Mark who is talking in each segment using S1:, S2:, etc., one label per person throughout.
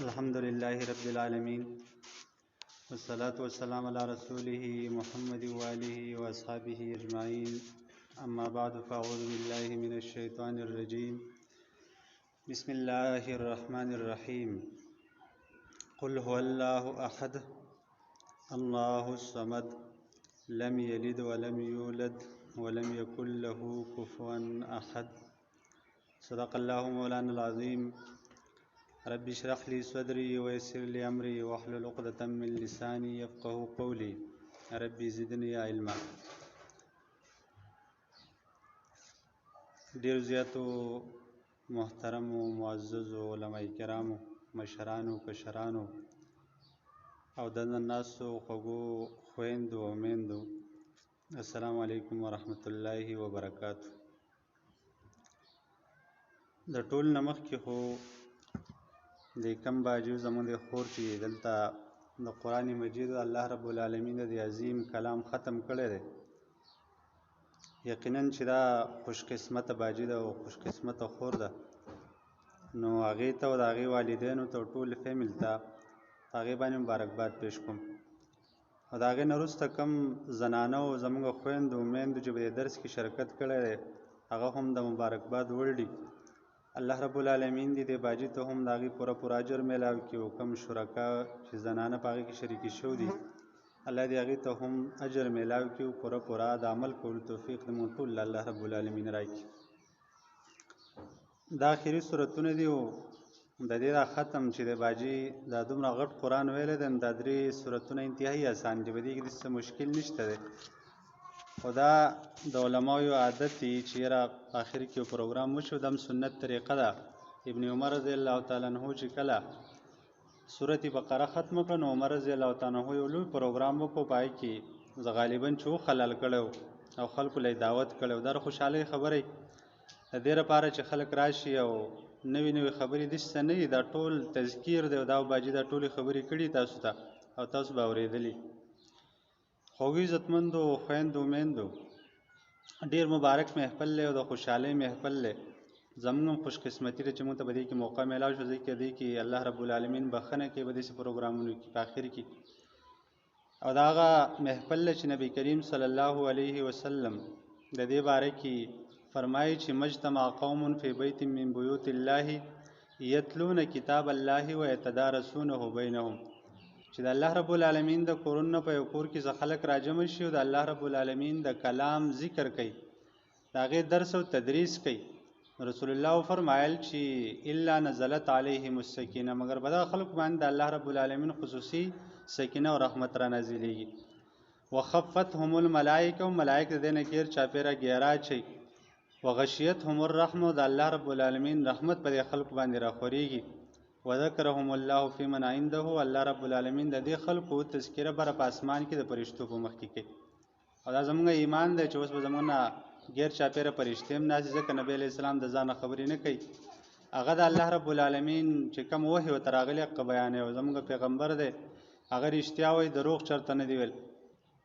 S1: الحمد لله رب العالمين والصلاة والسلام على رسوله محمد وآله وأصحابه أجمعين. أما بعد فأعوذ بالله من الشيطان الرجيم. بسم الله الرحمن الرحيم. قل هو الله أحد الله الصمد لم يلد ولم يولد ولم يكن له كفوا أحد. صدق الله مولانا العظيم. رب اشرح لي صدري ويسر لي امري واحلل عقدة من لساني يفقهوا قولي. ربي زدني علما. ډیر زیاتو محترمو معززو علماء کرامو مشرانو کشرانو او دننه ناسو خوږو خویندو او میندو، السلام علیکم ورحمت الله وبرکاته. د ټول نه مخکې خو د کم باجو زموږ د خور چې دلته د قرآن مجید الله رب العالمین د عظیم کلام ختم کړی دی، یقینا چې دا خوش قسمته باجی ده او خوش قسمته خور ده، نو هغې ته او د هغې والدینو ته او ټول فیمل ته هغې باندې مبارکباد پیش کوم. او د هغې نه وروسته کوم زنانه او زموږ خویندو میندو چې په دې درس کې شرکت کړی دی، هغه هم د مبارکباد وړ دي. الله رب العالمین دې باجی ته هم د هغې پوره اجر میلاو کړي، او کوم شرکا چې زنانه په هغې کې شریکې شوي دي، الله دې هغې ته هم اجر میلاو کړي او پوره د عمل کولو توفیق دې موږ ټول الله رب العالمین راکړي. دا آخري صورتونه دي، او د دې دا ختم چې د باجی دا دومره غټ قرآن ویلی دی، دا 3 صورتونه انتهایي آسان دي، په دې کې څه مشکل نشته دی. خو دا د علماو یو عادت دی چې یاره په آخر کې یو پروګرام وشو، دم سنت طریقه ده. ابن عمر رضی الله تعالی عنه چې کله سورت بقره ختم کړه، نو عمر رضی الله تعالی عنه یو لوی پروګرام وکړو، پای کې زه غالبا چې وخلل کړی او خلکو له دعوت کړی، دا خوشحالۍ خبرې د دې لپاره چې خلک راشي او نوې خبرې داسې نه وي، دا ټول تذکیر دی او دا باجي دا ټولې خبرې کړي تاسو ته او تاسو به اورېدلي. خوږو عزتمندو خویندو میندو، ډېر مبارک محفل دی او د خوشحالۍ محفل دی. زموږ هم خوش قسمتي ده چې موږ ته په دې کې موقع میلاو شو، ځکه دې کې الله رب العالمین بخښنه کوي په داسې پروګرامونو کې په آخر کې. او دا هغه محفل دی چې نبی کریم صلی الله علیه وسلم د دې باره کې فرمایي چې مجتمع قوم فی بیت من بیوت الله یتلون کتاب الله و یتدارسونه بینهم، چې د الله رب العالمین د کورونو په یو کور کې خلک راجمع شي او د الله رب العالمین د کلام ذکر کوي، د هغې درس او تدریس کوي. رسول الله فرمایل چې الا نزلت علیهم السکینه، مگر په دغه خلکو باندې د الله رب العالمین خصوصي سکینه او رحمت را نازلیږي. وخفتهم الملائکه، او ملائکه د دې نه ګیر چاپیره ګیرا اچوي. وغشیتهم الرحمه، د الله رب العالمین رحمت په دې خلکو باندې راخورېږي. وذکرهم الله فی من عنده، الله رب العالمین د دې خلکو تذکره بره په اسمان کې د فرشتو په مخ کې کوي. او دا زموږ ایمان دی چې اوس به زموږ نه غیر چاپیره فرشتې هم ناست، ځکه نبی علیه السلام د ځانه خبرې نه کوي، هغه د الله رب العالمین چې کوم وحی ورته راغلی هغه بیانوي، او زموږ پیغمبر دی هغه رښتیا وایي، دروغ چېرته نه دی ویل.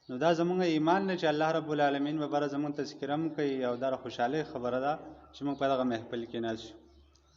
S1: نو دا زموږ ایمان دی چې الله رب العالمین به بره زموږ تذکره هم کوي، او دا خوشحالۍ خبره ده چې موږ په دغه محفل کې ناست شو.